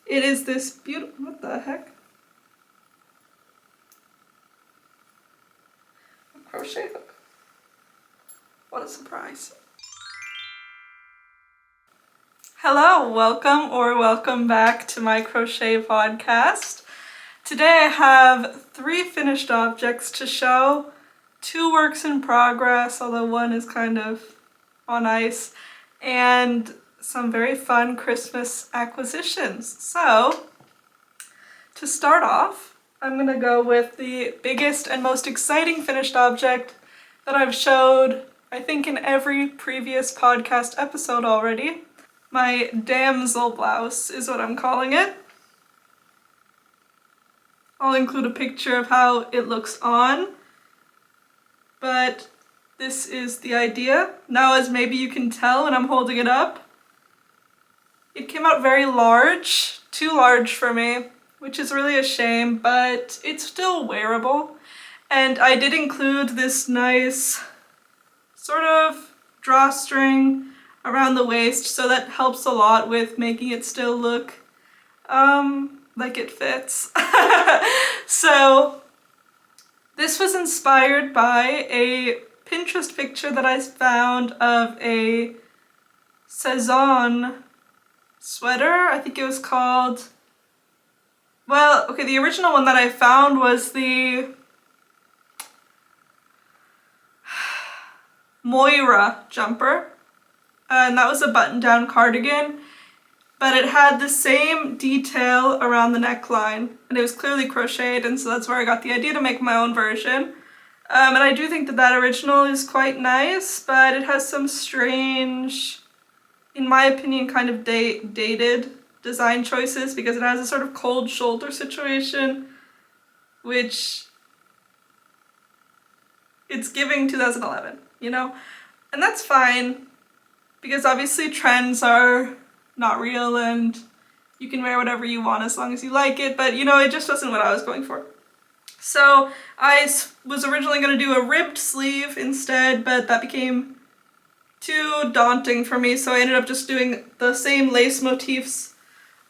It is this beautiful, what the heck? A crochet hook. What a surprise. Hello, welcome back to my crochet podcast. Today I have 3 finished objects to show, 2 works in progress, although one is kind of on ice, and some very fun Christmas acquisitions. So, to start off, I'm going to go with the biggest and most exciting finished object that I've showed, I think, in every previous podcast episode already. My damsel blouse is what I'm calling it. I'll include a picture of how it looks on, but this is the idea. Now, as maybe you can tell when I'm holding it up, it came out very large, too large for me, which is really a shame, but it's still wearable. And I did include this nice sort of drawstring around the waist, so that helps a lot with making it still look like it fits. So this was inspired by a Pinterest picture that I found of a Saison sweater. I think it was called, well, okay, the original one that I found was the Moira jumper, and that was a button-down cardigan, but it had the same detail around the neckline, and it was clearly crocheted, and so that's where I got the idea to make my own version. And I do think that original is quite nice, but it has some strange, in my opinion, kind of dated design choices, because it has a sort of cold shoulder situation, which it's giving 2011, you know? And that's fine, because obviously trends are not real and you can wear whatever you want as long as you like it, but you know, it just wasn't what I was going for. So I was originally going to do a ribbed sleeve instead, but that became too daunting for me, so I ended up just doing the same lace motifs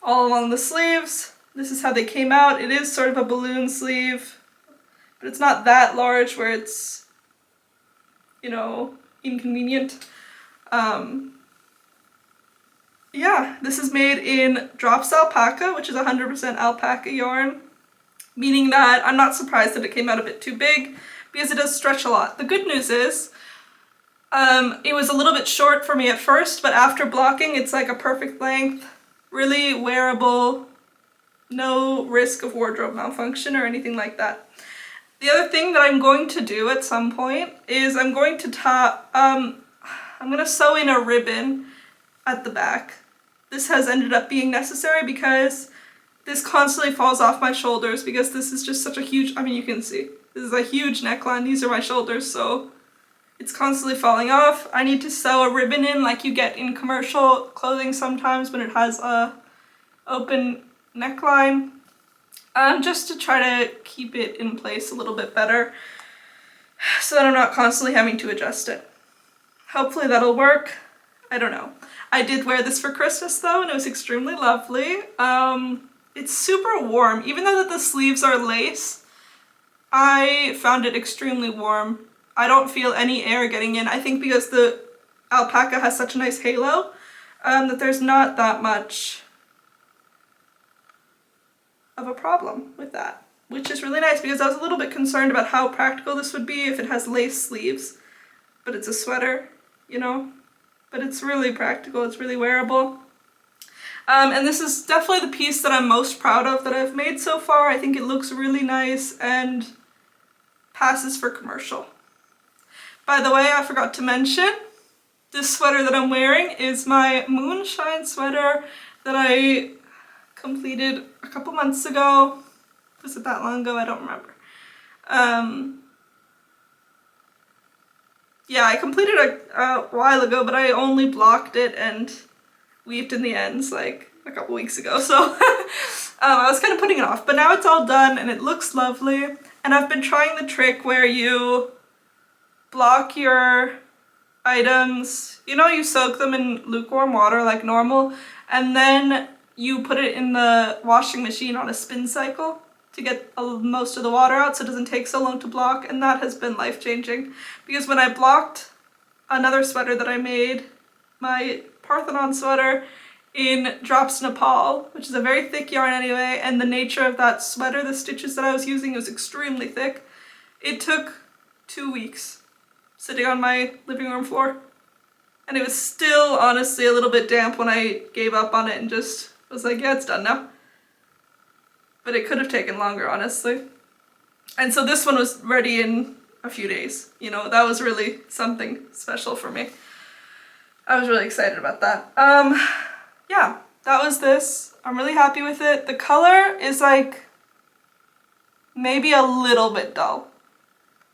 all along the sleeves. This is how they came out. It is sort of a balloon sleeve, but it's not that large where it's, you know, inconvenient. Yeah, this is made in drops alpaca, which is 100% alpaca yarn, meaning that I'm not surprised that it came out a bit too big, because it does stretch a lot. The good news is, it was a little bit short for me at first, but after blocking, it's like a perfect length, really wearable, no risk of wardrobe malfunction or anything like that. The other thing that I'm going to do at some point is I'm going to sew in a ribbon at the back. This has ended up being necessary because this constantly falls off my shoulders, because this is just such a huge, I mean, you can see, this is a huge neckline, these are my shoulders, so it's constantly falling off. I need to sew a ribbon in like you get in commercial clothing sometimes when it has a open neckline, just to try to keep it in place a little bit better so that I'm not constantly having to adjust it. Hopefully that'll work. I don't know. I did wear this for Christmas though, and it was extremely lovely. It's super warm. Even though that the sleeves are lace, I found it extremely warm. I don't feel any air getting in. I think because the alpaca has such a nice halo, that there's not that much of a problem with that, which is really nice, because I was a little bit concerned about how practical this would be if it has lace sleeves, but it's a sweater, you know, but it's really practical, it's really wearable. And this is definitely the piece that I'm most proud of that I've made so far. I think it looks really nice and passes for commercial. By the way, I forgot to mention, this sweater that I'm wearing is my moonshine sweater that I completed a couple months ago. Was it that long ago? I don't remember. Yeah, I completed it a while ago, but I only blocked it and weaved in the ends like a couple weeks ago, so I was kind of putting it off, but now it's all done and it looks lovely. And I've been trying the trick where you block your items, you know, you soak them in lukewarm water like normal, and then you put it in the washing machine on a spin cycle to get most of the water out so it doesn't take so long to block, and that has been life-changing. Because when I blocked another sweater that I made, my Parthenon sweater, in Drops Nepal, which is a very thick yarn anyway, and the nature of that sweater, the stitches that I was using, was extremely thick. It took 2 weeks sitting on my living room floor. And it was still, honestly, a little bit damp when I gave up on it and just was like, yeah, it's done now. But it could have taken longer, honestly. And so this one was ready in a few days. You know, that was really something special for me. I was really excited about that. Yeah, that was this. I'm really happy with it. The color is like maybe a little bit dull,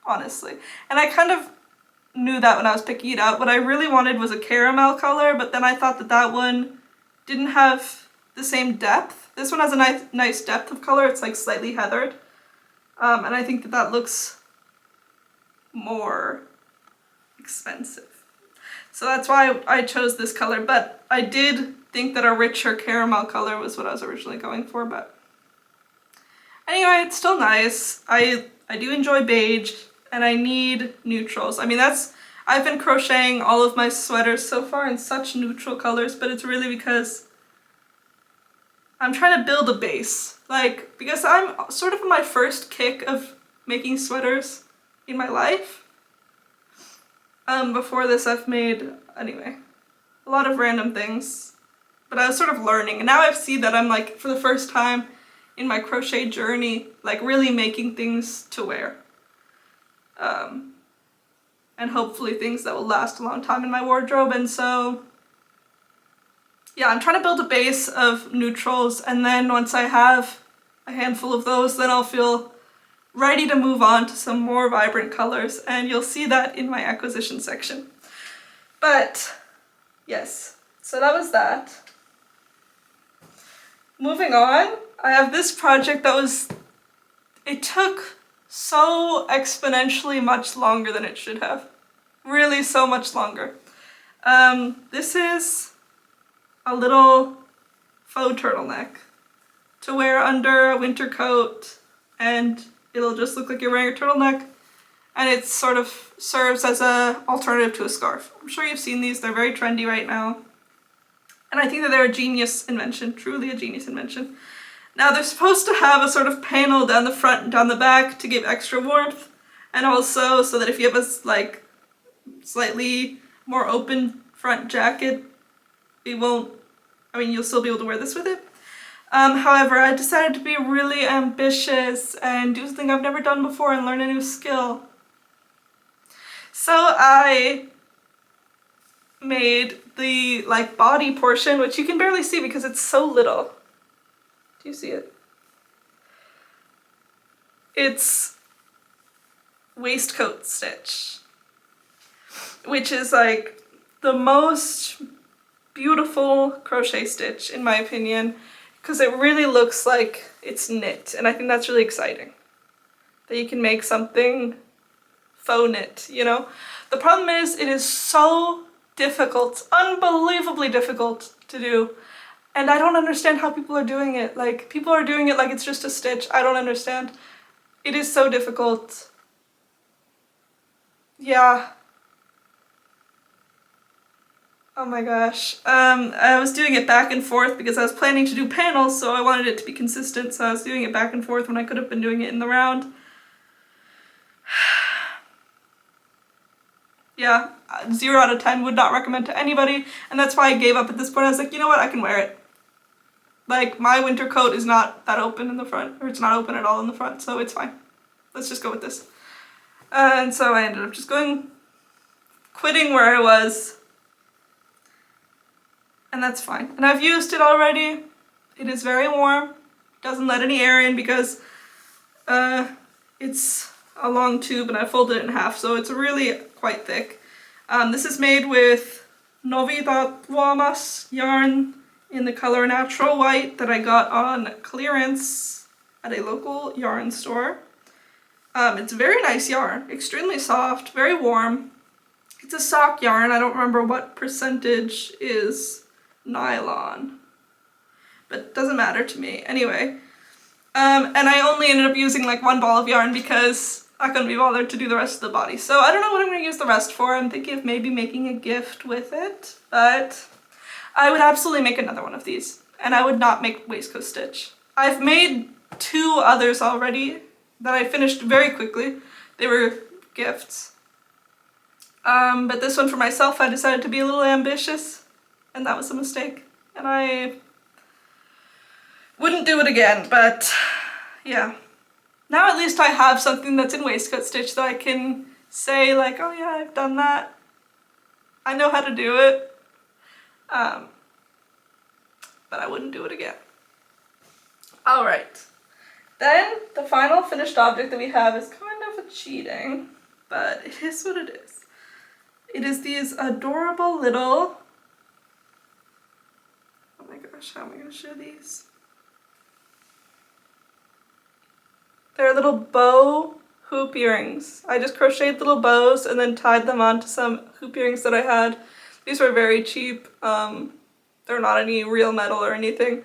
honestly. And I kind of knew that when I was picking it out. What I really wanted was a caramel color, but then I thought that that one didn't have the same depth. This one has a nice depth of color. It's like slightly heathered. And I think that that looks more expensive. So that's why I chose this color, but I did think that a richer caramel color was what I was originally going for, but anyway, it's still nice. I do enjoy beige, and I need neutrals. I mean, I've been crocheting all of my sweaters so far in such neutral colors, but it's really because I'm trying to build a base. Like, because I'm sort of in my first kick of making sweaters in my life. Before this I've made, anyway, a lot of random things, but I was sort of learning, and now I see that I'm like, for the first time in my crochet journey, like really making things to wear. And hopefully things that will last a long time in my wardrobe, and so yeah, I'm trying to build a base of neutrals, and then once I have a handful of those, then I'll feel ready to move on to some more vibrant colors, and you'll see that in my acquisition section. But yes, so that was that. Moving on, I have this project it took so exponentially much longer than it should have. Really so much longer. This is a little faux turtleneck to wear under a winter coat, and it'll just look like you're wearing a turtleneck, and it sort of serves as an alternative to a scarf. I'm sure you've seen these, they're very trendy right now. And I think that they're a genius invention, truly a genius invention. Now they're supposed to have a sort of panel down the front and down the back to give extra warmth, and also so that if you have a like slightly more open front jacket, you'll still be able to wear this with it. However, I decided to be really ambitious and do something I've never done before and learn a new skill. So I made the like body portion, which you can barely see because it's so little. Do you see it? It's waistcoat stitch, which is like the most beautiful crochet stitch in my opinion, because it really looks like it's knit, and I think that's really exciting. That you can make something faux knit, you know? The problem is it is so difficult, unbelievably difficult to do, and I don't understand how people are doing it. Like, people are doing it like it's just a stitch. I don't understand. It is so difficult. Yeah. Oh my gosh. I was doing it back and forth because I was planning to do panels, so I wanted it to be consistent, so I was doing it back and forth when I could have been doing it in the round. Yeah, 0 out of 10 would not recommend to anybody, and that's why I gave up at this point. I was like, you know what, I can wear it. Like, my winter coat is not that open in the front, or it's not open at all in the front, so it's fine. Let's just go with this. And so I ended up just quitting where I was, and that's fine. And I've used it already. It is very warm. Doesn't let any air in because it's a long tube and I folded it in half, so it's really quite thick. This is made with Novi.Mas yarn in the color Natural White that I got on clearance at a local yarn store. It's very nice yarn, extremely soft, very warm. It's a sock yarn. I don't remember what percentage is nylon, but it doesn't matter to me. Anyway, and I only ended up using like one ball of yarn because I couldn't be bothered to do the rest of the body. So I don't know what I'm going to use the rest for. I'm thinking of maybe making a gift with it, but I would absolutely make another one of these, and I would not make waistcoat stitch. I've made 2 others already that I finished very quickly. They were gifts. But this one for myself, I decided to be a little ambitious, and that was a mistake. And I wouldn't do it again, but yeah. Now at least I have something that's in waistcoat stitch that I can say like, oh yeah, I've done that. I know how to do it. But I wouldn't do it again. Alright. Then the final finished object that we have is kind of a cheating, but it is what it is. It is these adorable little, oh my gosh, how am I going to show these? They're little bow hoop earrings. I just crocheted little bows and then tied them onto some hoop earrings that I had. These were very cheap. They're not any real metal or anything.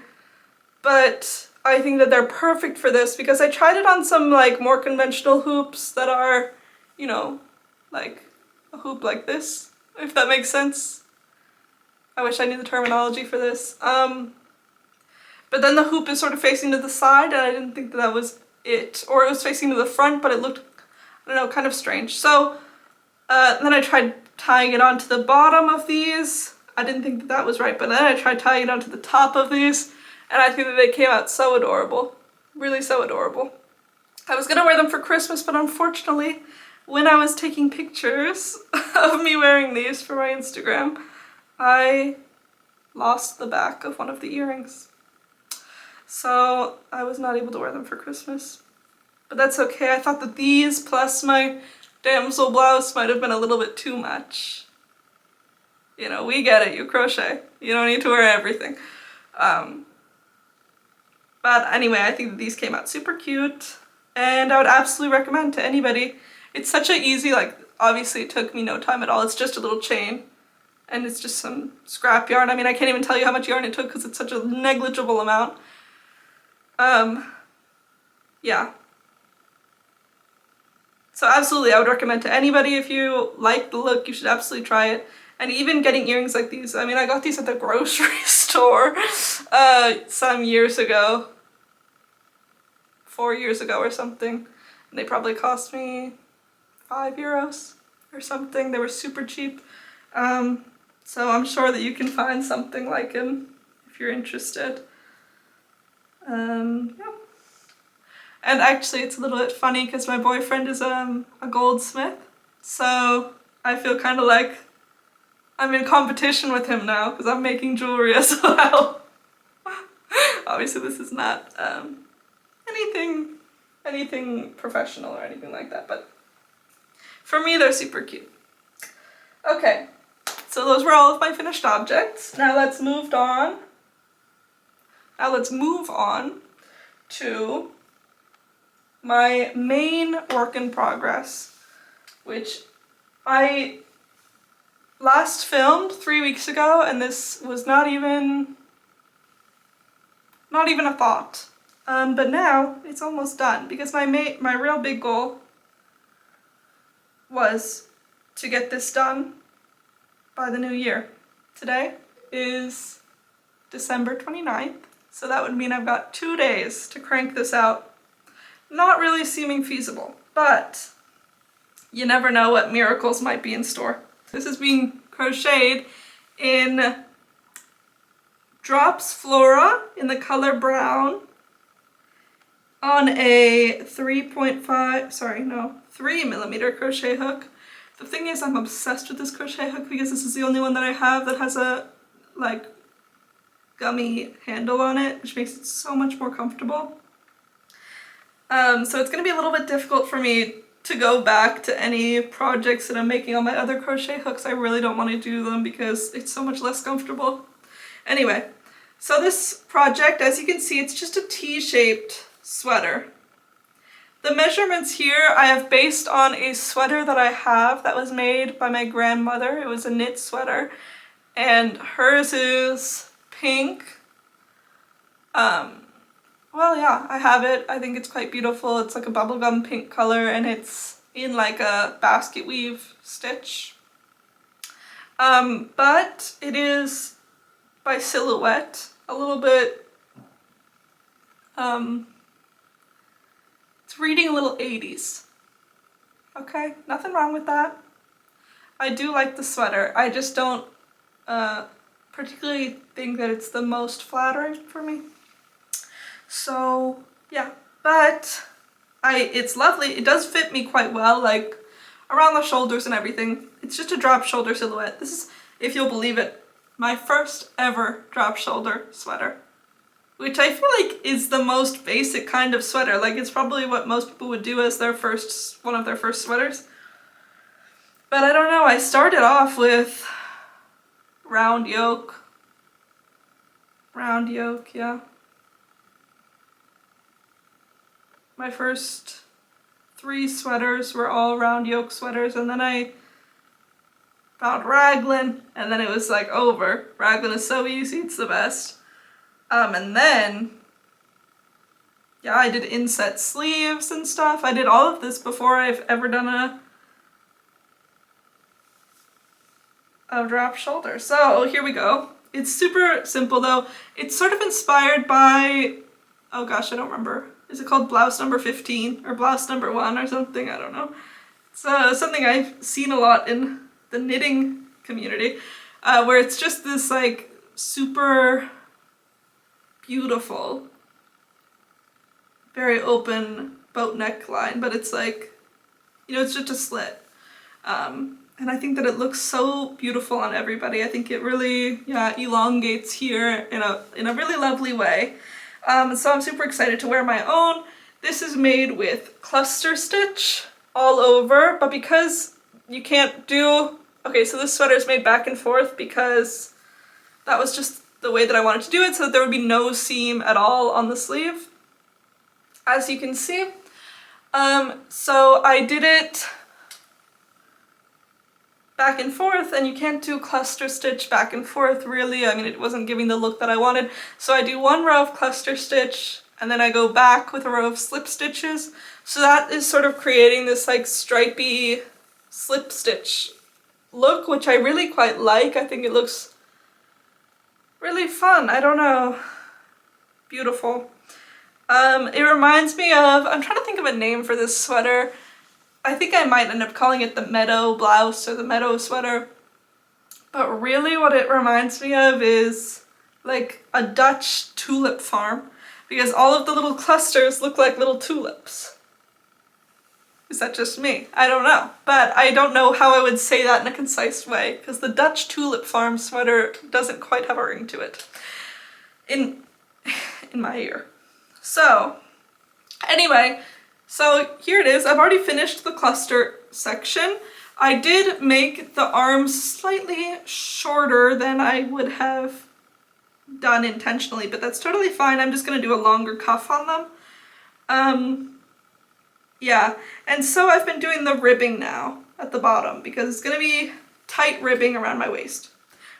But I think that they're perfect for this because I tried it on some like more conventional hoops that are, you know, like a hoop like this, if that makes sense. I wish I knew the terminology for this. But then the hoop is sort of facing to the side and I didn't think that that was it. Or it was facing to the front, but it looked, I don't know, kind of strange. So then I tried tying it onto the bottom of these. I didn't think that that was right, but then I tried tying it onto the top of these, and I think that they came out so adorable. Really so adorable. I was gonna wear them for Christmas, but unfortunately, when I was taking pictures of me wearing these for my Instagram, I lost the back of one of the earrings. So I was not able to wear them for Christmas. But that's okay. I thought that these plus my damsel blouse might have been a little bit too much. You know, we get it, you crochet. You don't need to wear everything. But anyway, I think that these came out super cute. And I would absolutely recommend to anybody. It's such an easy, like, obviously it took me no time at all. It's just a little chain. And it's just some scrap yarn. I mean, I can't even tell you how much yarn it took because it's such a negligible amount. Yeah. So absolutely, I would recommend to anybody if you like the look, you should absolutely try it. And even getting earrings like these, I mean, I got these at the grocery store some years ago. 4 years ago or something. And they probably cost me €5 or something. They were super cheap. So I'm sure that you can find something like them if you're interested. Yeah. And actually it's a little bit funny because my boyfriend is a goldsmith. So I feel kind of like I'm in competition with him now because I'm making jewelry as well. Obviously this is not anything professional or anything like that, but for me they're super cute. Okay, so those were all of my finished objects. Now let's move on. To my main work in progress, which I last filmed 3 weeks ago, and this was not even a thought. But now it's almost done because my real big goal was to get this done by the new year. Today is December 29th, so that would mean I've got 2 days to crank this out. Not really seeming feasible, but you never know what miracles might be in store. This is being crocheted in Drops Flora in the color brown on a 3 millimeter crochet hook. The thing is, I'm obsessed with this crochet hook because this is the only one that I have that has a like gummy handle on it, which makes it so much more comfortable. So it's going to be a little bit difficult for me to go back to any projects that I'm making on my other crochet hooks. I really don't want to do them because it's so much less comfortable. Anyway, so this project, as you can see, it's just a T-shaped sweater. The measurements here I have based on a sweater that I have that was made by my grandmother. It was a knit sweater, and hers is pink Well, yeah, I have it. I think it's quite beautiful. It's like a bubblegum pink color, and it's in like a basket weave stitch. But it is by Silhouette, a little bit, it's reading a little 80s. Okay, nothing wrong with that. I do like the sweater. I just don't particularly think that it's the most flattering for me. So yeah, but it's lovely. It does fit me quite well, like around the shoulders and everything. It's just a drop shoulder silhouette. This is, if you'll believe it, my first ever drop shoulder sweater, which I feel like is the most basic kind of sweater. Like, it's probably what most people would do as their first, one of their first sweaters. But I don't know, I started off with round yoke, yeah. My first 3 sweaters were all round yoke sweaters, and then I found raglan, and then it was like over. Raglan is so easy, it's the best. And then, yeah, I did inset sleeves and stuff. I did all of this before I've ever done a drop shoulder. So here we go. It's super simple though. It's sort of inspired by, oh gosh, I don't remember. Is it called blouse number 15 or blouse number 1 or something? I don't know. It's something I've seen a lot in the knitting community, where it's just this like super beautiful, very open boat neckline, but it's like, you know, it's just a slit. And I think that it looks so beautiful on everybody. I think it really, yeah, elongates here in a really lovely way. So I'm super excited to wear my own. This is made with cluster stitch all over, but because you can't do, okay, so this sweater is made back and forth because that was just the way that I wanted to do it, so that there would be no seam at all on the sleeve, as you can see. So I did it back and forth, and you can't do cluster stitch back and forth really. I mean, it wasn't giving the look that I wanted. So I do 1 row of cluster stitch, and then I go back with a row of slip stitches. So that is sort of creating this like stripy slip stitch look, which I really quite like. I think it looks really fun. I don't know. Beautiful. It reminds me of, I'm trying to think of a name for this sweater. I think I might end up calling it the meadow blouse or the meadow sweater. But really what it reminds me of is like a Dutch tulip farm, because all of the little clusters look like little tulips. Is that just me? I don't know. But I don't know how I would say that in a concise way, because the Dutch tulip farm sweater doesn't quite have a ring to it in my ear. So anyway, so here it is. I've already finished the cluster section. I did make the arms slightly shorter than I would have done intentionally, but that's totally fine. I'm just going to do a longer cuff on them. Yeah, and so I've been doing the ribbing now at the bottom, because it's going to be tight ribbing around my waist,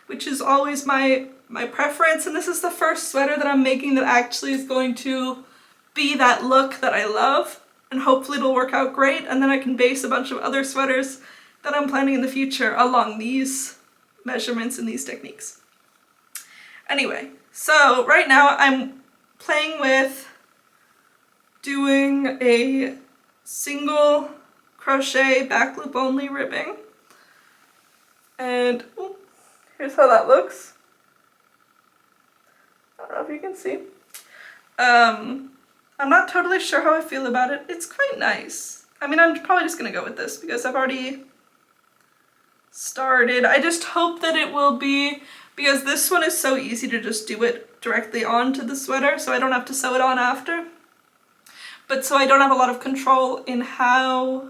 which is always my preference, and this is the first sweater that I'm making that actually is going to be that look that I love, and hopefully it'll work out great, and then I can base a bunch of other sweaters that I'm planning in the future along these measurements and these techniques. Anyway, so right now I'm playing with doing a single crochet back loop only ribbing, and here's how that looks. I don't know if you can see. I'm not totally sure how I feel about it. It's quite nice. I mean, I'm probably just gonna go with this because I've already started. I just hope that it will be, because this one is so easy to just do it directly onto the sweater, so I don't have to sew it on after. But so I don't have a lot of control in how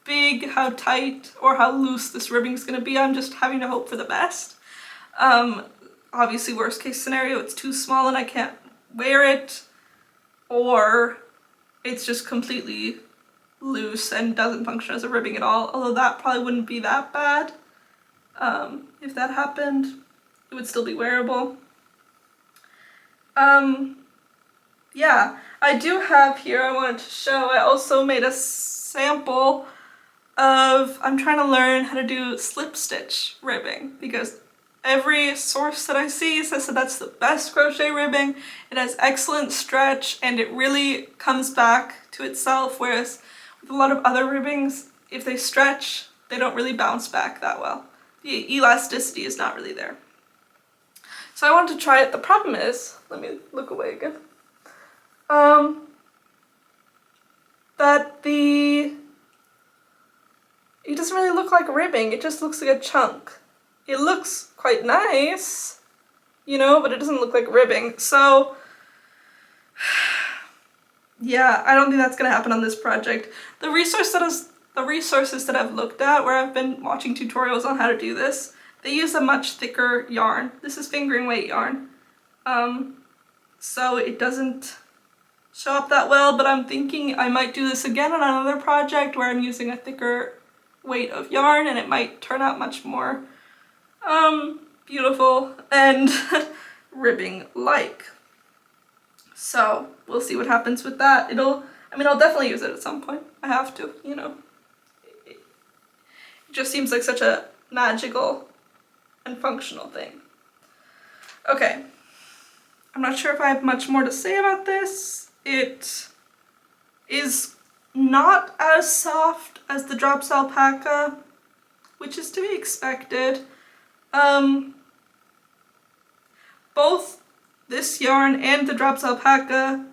big, how tight, or how loose this ribbing is gonna be. I'm just having to hope for the best. Obviously, worst case scenario, it's too small and I can't wear it, or it's just completely loose and doesn't function as a ribbing at all, although that probably wouldn't be that bad. If that happened, it would still be wearable. yeah, I do have here, I wanted to show, I also made a sample of, I'm trying to learn how to do slip stitch ribbing because every source that I see says that that's the best crochet ribbing. It has excellent stretch and it really comes back to itself, whereas with a lot of other ribbings, if they stretch, they don't really bounce back that well. The elasticity is not really there. So I wanted to try it. The problem is, let me look away again, that it doesn't really look like ribbing, it just looks like a chunk. It looks quite nice, you know, but it doesn't look like ribbing. So, yeah, I don't think that's gonna happen on this project. The resources that I've looked at, where I've been watching tutorials on how to do this, they use a much thicker yarn. This is fingering weight yarn. So it doesn't show up that well, but I'm thinking I might do this again on another project where I'm using a thicker weight of yarn and it might turn out much more beautiful and ribbing like. So we'll see what happens with that. I'll definitely use it at some point. I have to, you know. It just seems like such a magical and functional thing. Okay. I'm not sure if I have much more to say about this. It is not as soft as the Drops Alpaca, which is to be expected. Both this yarn and the Drops Alpaca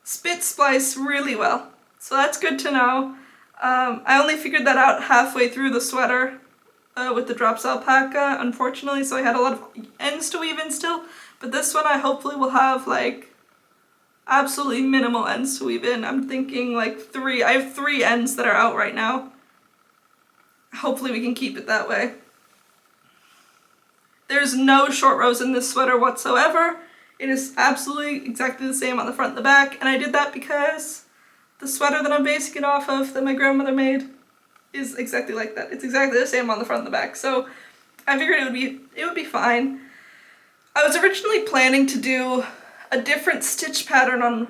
spit splice really well, so that's good to know. I only figured that out halfway through the sweater with the Drops Alpaca, unfortunately, so I had a lot of ends to weave in still, but this one I hopefully will have like absolutely minimal ends to weave in. I'm thinking like I have 3 ends that are out right now. Hopefully we can keep it that way. There's no short rows in this sweater whatsoever. It is absolutely exactly the same on the front and the back, and I did that because the sweater that I'm basing it off of that my grandmother made is exactly like that. It's exactly the same on the front and the back, so I figured it would be fine. I was originally planning to do a different stitch pattern on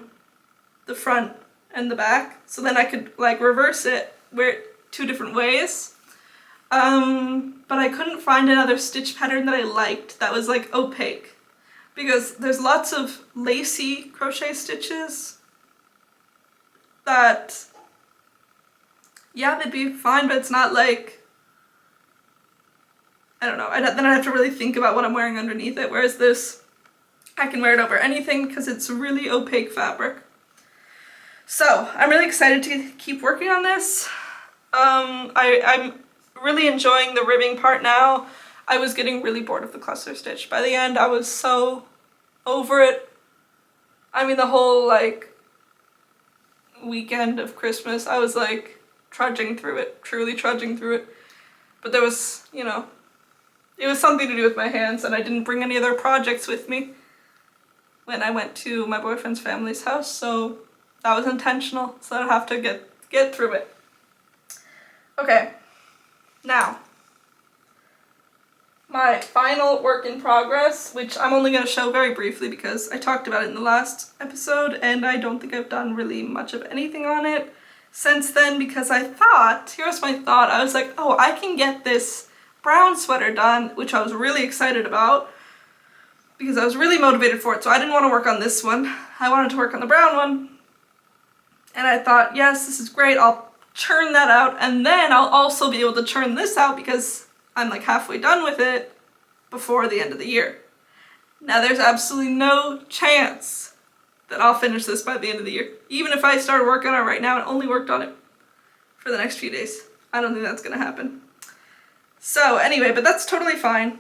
the front and the back, so then I could like reverse it, wear it 2 different ways. But I couldn't find another stitch pattern that I liked that was like opaque, because there's lots of lacy crochet stitches that, yeah, they'd be fine, but it's not like, I don't know, then I'd have to really think about what I'm wearing underneath it, whereas this, I can wear it over anything because it's really opaque fabric. So I'm really excited to keep working on this. I'm really enjoying the ribbing part now. I was getting really bored of the cluster stitch. By the end, I was so over it. I mean, the whole like weekend of Christmas, I was like trudging through it, truly trudging through it. But there was, you know, it was something to do with my hands, and I didn't bring any other projects with me when I went to my boyfriend's family's house, so that was intentional, so I'd have to get through it. Okay, now, my final work in progress, which I'm only going to show very briefly because I talked about it in the last episode, and I don't think I've done really much of anything on it since then, because here's my thought, I was like, oh, I can get this brown sweater done, which I was really excited about, because I was really motivated for it, so I didn't want to work on this one. I wanted to work on the brown one. And I thought, yes, this is great, I'll churn that out, and then I'll also be able to churn this out because I'm like halfway done with it before the end of the year. Now there's absolutely no chance that I'll finish this by the end of the year. Even if I started working on it right now and only worked on it for the next few days. I don't think that's gonna happen. So anyway, but that's totally fine.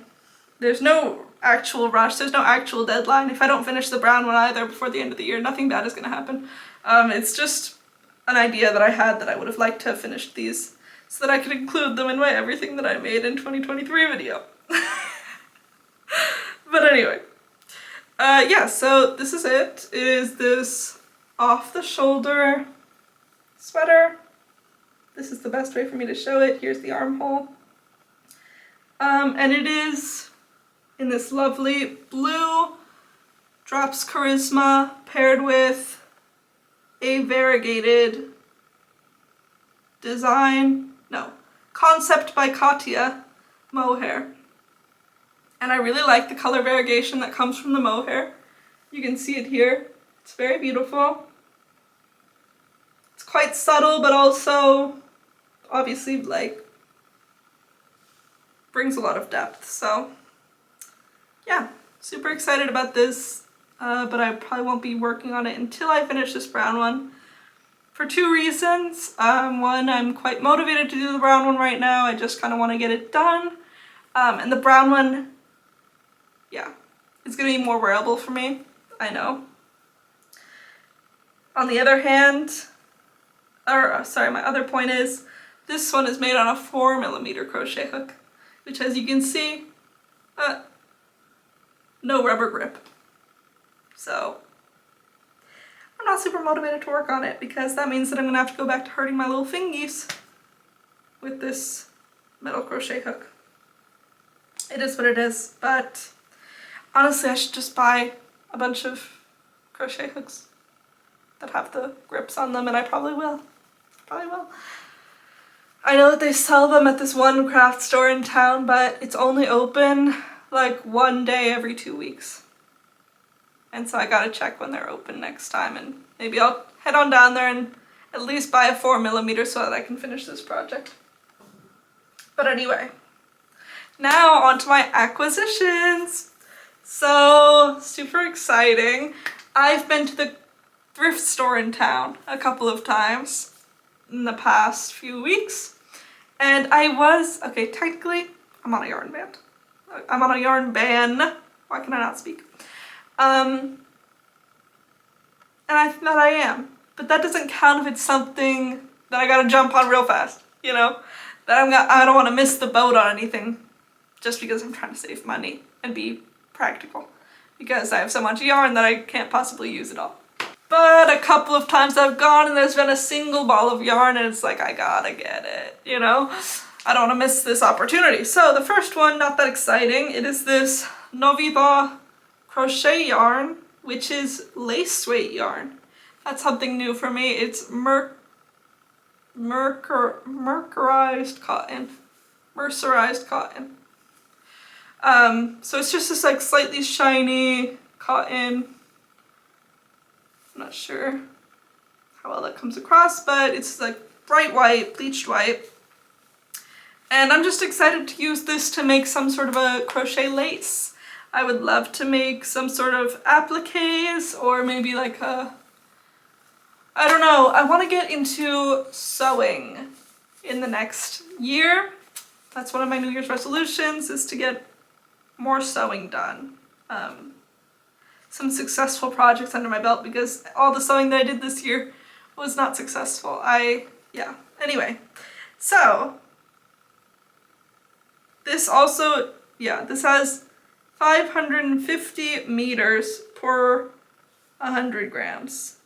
There's no actual rush, there's no actual deadline. If I don't finish the brown one either before the end of the year, nothing bad is gonna happen. It's just an idea that I had that I would have liked to have finished these so that I could include them in my everything that I made in 2023 video. But anyway, yeah, so this is it. It is this off-the-shoulder sweater. This is the best way for me to show it. Here's the armhole. And it is in this lovely blue Drops Charisma paired with a variegated concept by Katya mohair. And I really like the color variegation that comes from the mohair. You can see it here. It's very beautiful. It's quite subtle, but also obviously like brings a lot of depth. So yeah, super excited about this, but I probably won't be working on it until I finish this brown one for two reasons. One, I'm quite motivated to do the brown one right now. I just kind of want to get it done. And the brown one, yeah, it's going to be more wearable for me. I know. On the other hand, my other point is this one is made on a 4mm crochet hook, which, as you can see, no rubber grip. So I'm not super motivated to work on it because that means that I'm going to have to go back to hurting my little fingies with this metal crochet hook. It is what it is, but honestly I should just buy a bunch of crochet hooks that have the grips on them, and I probably will. I know that they sell them at this one craft store in town, but it's only open like one day every 2 weeks. And so I gotta check when they're open next time, and maybe I'll head on down there and at least buy a 4mm so that I can finish this project. But anyway, now on to my acquisitions. So super exciting. I've been to the thrift store in town a couple of times in the past few weeks, and technically I'm on a yarn ban. Why can I not speak? And I think that I am, but that doesn't count if it's something that I gotta jump on real fast, you know? That I don't want to miss the boat on anything just because I'm trying to save money and be practical, because I have so much yarn that I can't possibly use it all. But a couple of times I've gone and there's been a single ball of yarn and it's like, I gotta get it, you know? I don't want to miss this opportunity. So the first one, not that exciting. It is this Novita crochet yarn, which is lace weight yarn. That's something new for me. It's mercerized cotton. So it's just this like slightly shiny cotton. I'm not sure how well that comes across, but it's like bright white, bleached white. And I'm just excited to use this to make some sort of a crochet lace. I would love to make some sort of appliques, or maybe like I don't know, I want to get into sewing in the next year. That's one of my New Year's resolutions, is to get more sewing done. Some successful projects under my belt, because all the sewing that I did this year was not successful. Anyway, so this has 550 meters per 100 grams.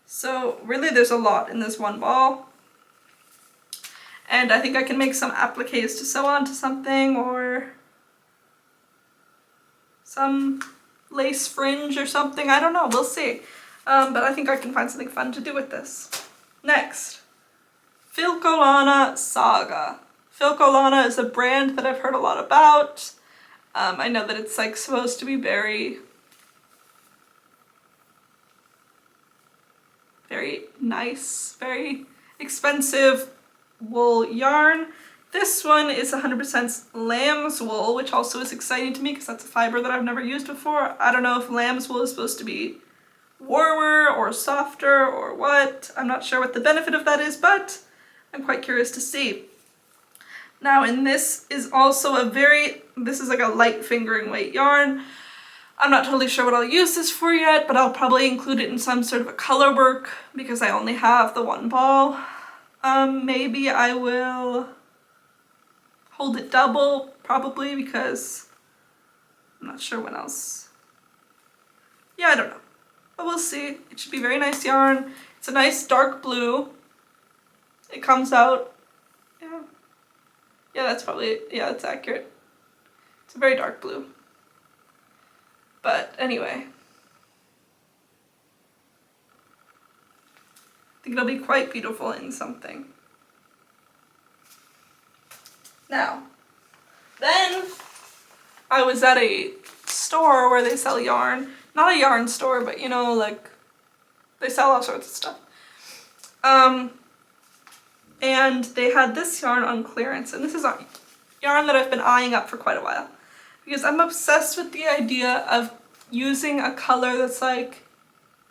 So really there's a lot in this one ball. And I think I can make some appliques to sew onto something, or some lace fringe or something. I don't know, we'll see. But I think I can find something fun to do with this. Next, Filcolana Saga. Filcolana is a brand that I've heard a lot about. I know that it's like supposed to be very, very nice, very expensive wool yarn. This one is 100% lamb's wool, which also is exciting to me because that's a fiber that I've never used before. I don't know if lamb's wool is supposed to be warmer or softer or what. I'm not sure what the benefit of that is, but I'm quite curious to see. Now, and this is also this is like a light fingering weight yarn. I'm not totally sure what I'll use this for yet, but I'll probably include it in some sort of a color work because I only have the one ball. Maybe I will hold it double, probably, because I'm not sure when else. Yeah, I don't know, but we'll see. It should be very nice yarn. It's a nice dark blue. It comes out, that's accurate. It's a very dark blue. But anyway, I think it'll be quite beautiful in something. Now, then I was at a store where they sell yarn. Not a yarn store, but you know, like, they sell all sorts of stuff. And they had this yarn on clearance, and this is a yarn that I've been eyeing up for quite a while, because I'm obsessed with the idea of using a color that's like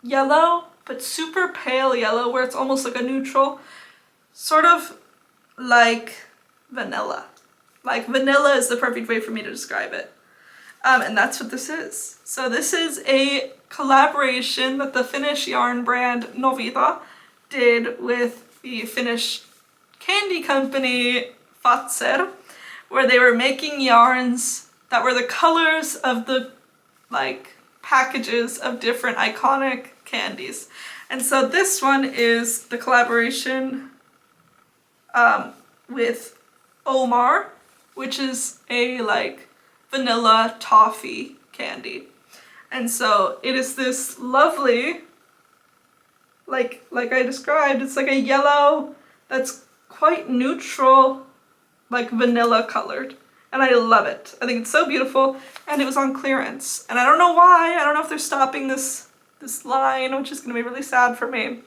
yellow, but super pale yellow, where it's almost like a neutral, sort of like vanilla. Like, vanilla is the perfect way for me to describe it. And that's what this is. So this is a collaboration that the Finnish yarn brand Novita did with the Finnish candy company Fazer, where they were making yarns that were the colors of the like packages of different iconic candies. And so this one is the collaboration with Omar, which is a like vanilla toffee candy. And so it is this lovely, like I described, it's like a yellow that's quite neutral, like vanilla colored. And I love it. I think it's so beautiful, and it was on clearance. And I don't know why, I don't know if they're stopping this line, which is gonna be really sad for me.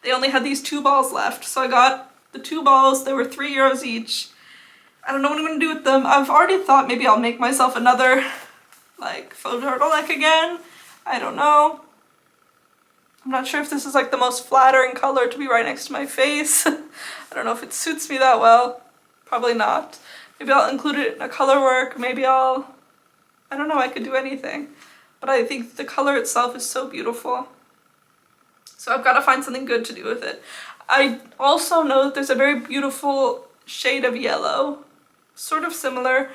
They only had these 2 balls left, so I got the 2 balls. They were €3 each. I don't know what I'm gonna do with them. I've already thought maybe I'll make myself another like faux turtleneck again. I don't know. I'm not sure if this is like the most flattering color to be right next to my face. I don't know if it suits me that well. Probably not. Maybe I'll include it in a color work. Maybe I don't know, I could do anything. But I think the color itself is so beautiful. So I've got to find something good to do with it. I also know that there's a very beautiful shade of yellow, sort of similar,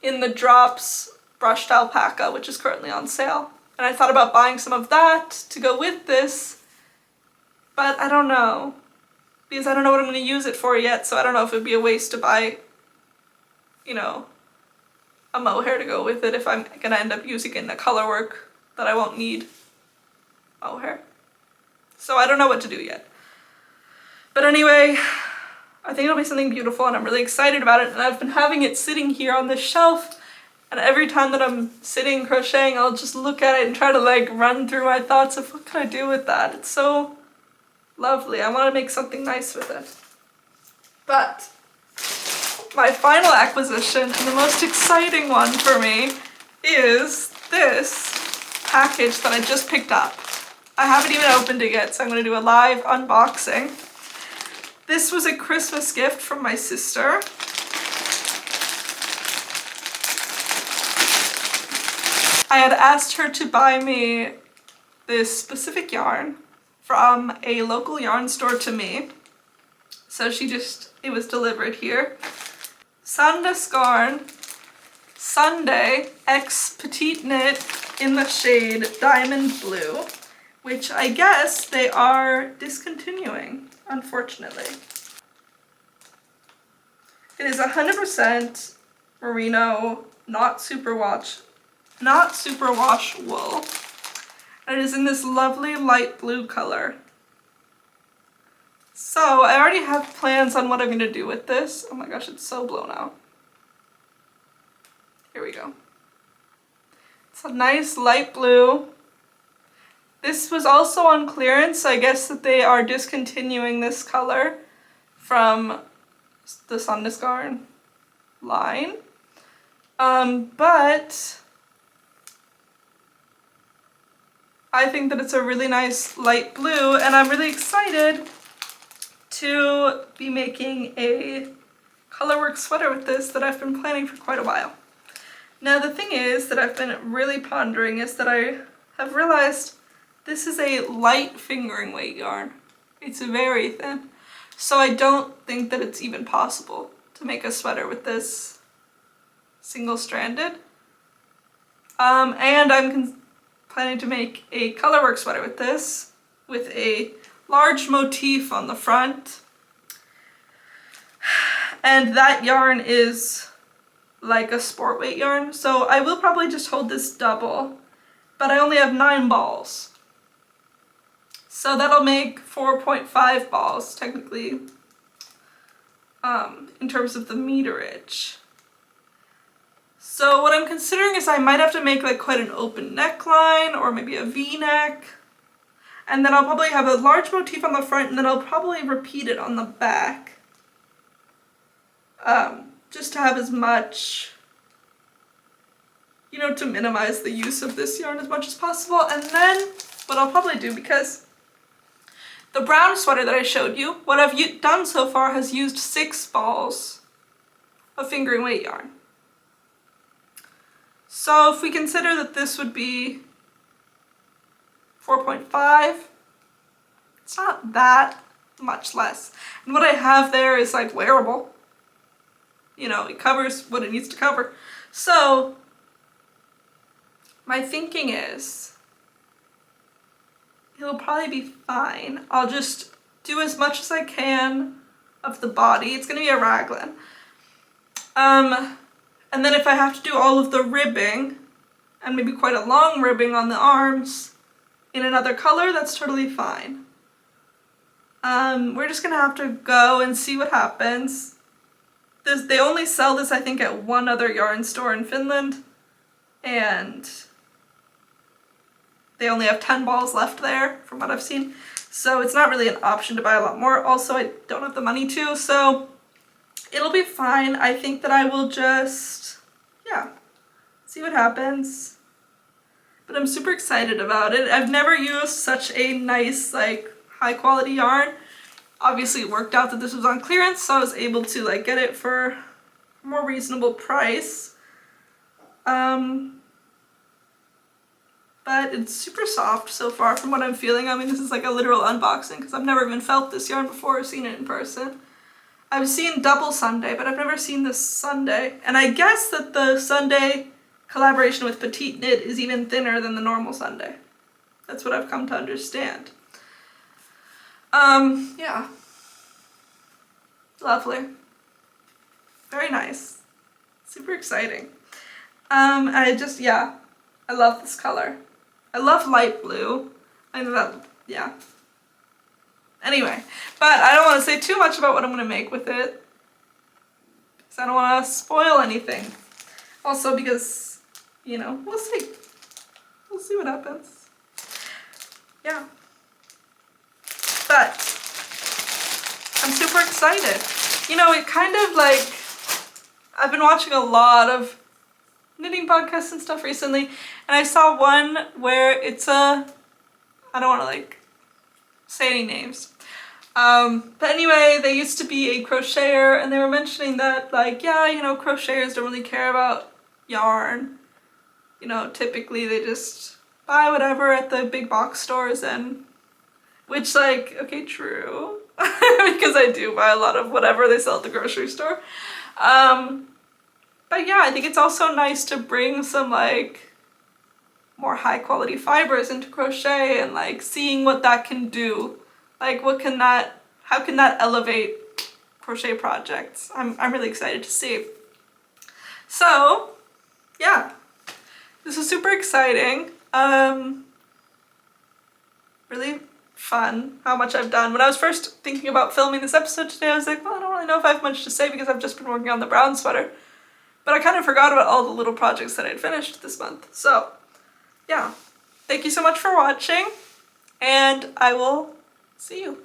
in the Drops Brushed Alpaca, which is currently on sale. And I thought about buying some of that to go with this, but I don't know, because I don't know what I'm going to use it for yet, so I don't know if it would be a waste to buy, you know, a mohair to go with it if I'm going to end up using it in a color work that I won't need mohair. So I don't know what to do yet. But anyway, I think it'll be something beautiful, and I'm really excited about it, and I've been having it sitting here on this shelf. And every time that I'm sitting crocheting, I'll just look at it and try to like run through my thoughts of what can I do with that. It's so lovely. I want to make something nice with it. But my final acquisition, and the most exciting one for me, is this package that I just picked up. I haven't even opened it yet, so I'm going to do a live unboxing. This was a Christmas gift from my sister. I had asked her to buy me this specific yarn from a local yarn store to me. So it was delivered here. Sandasgarn Sunday X Petite Knit in the shade Diamond Blue, which I guess they are discontinuing, unfortunately. It is 100% merino, not superwash wool, and it is in this lovely light blue color. So I already have plans on what I'm going to do with this. Oh my gosh, it's so blown out. Here we go. It's a nice light blue. This was also on clearance, so I guess that they are discontinuing this color from the Sandasgarn line. But I think that it's a really nice light blue, and I'm really excited to be making a colorwork sweater with this that I've been planning for quite a while. Now the thing is that I've been really pondering is that I have realized this is a light fingering weight yarn. It's very thin. So I don't think that it's even possible to make a sweater with this single-stranded. And I'm planning to make a colorwork sweater with this, with a large motif on the front. And that yarn is like a sport weight yarn. So I will probably just hold this double, but I only have 9 balls. So that'll make 4.5 balls technically, in terms of the meterage. So what I'm considering is I might have to make like quite an open neckline or maybe a V-neck. And then I'll probably have a large motif on the front, and then I'll probably repeat it on the back. Just to have as much, you know, to minimize the use of this yarn as much as possible. And then what I'll probably do, because the brown sweater that I showed you, what I've done so far has used 6 balls of fingering weight yarn. So if we consider that this would be 4.5, it's not that much less. And what I have there is like wearable. You know, it covers what it needs to cover. So my thinking is it'll probably be fine. I'll just do as much as I can of the body. It's gonna be a raglan. And then if I have to do all of the ribbing, and maybe quite a long ribbing on the arms in another color, that's totally fine. We're just gonna have to go and see what happens. They only sell this, I think, at one other yarn store in Finland, and they only have 10 balls left there from what I've seen. So it's not really an option to buy a lot more. Also, I don't have the money to, so it'll be fine. I think that I will just, yeah, see what happens. But I'm super excited about it. I've never used such a nice, like, high quality yarn. Obviously it worked out that this was on clearance, so I was able to like get it for a more reasonable price. But it's super soft so far from what I'm feeling. I mean, this is like a literal unboxing because I've never even felt this yarn before or seen it in person. I've seen double Sunday, but I've never seen this Sunday. And I guess that the Sunday collaboration with Petite Knit is even thinner than the normal Sunday. That's what I've come to understand. Yeah. Lovely. Very nice. Super exciting. I love this color. I love light blue. I know that, yeah. Anyway, but I don't want to say too much about what I'm going to make with it, because I don't want to spoil anything. Also because, you know, we'll see. We'll see what happens. Yeah. But I'm super excited. You know, it kind of like, I've been watching a lot of knitting podcasts and stuff recently, and I saw one where it's I don't want to like say any names. But anyway, they used to be a crocheter, and they were mentioning that like, yeah, you know, crocheters don't really care about yarn. You know, typically they just buy whatever at the big box stores, and which, like, okay, true, because I do buy a lot of whatever they sell at the grocery store. But yeah, I think it's also nice to bring some, like, more high quality fibers into crochet and, like, seeing what that can do. Like, how can that elevate crochet projects? I'm really excited to see. So, yeah, this is super exciting. Really fun how much I've done. When I was first thinking about filming this episode today, I was like, well, I don't really know if I have much to say because I've just been working on the brown sweater. But I kind of forgot about all the little projects that I'd finished this month. So, yeah. Thank you so much for watching, and I will see you.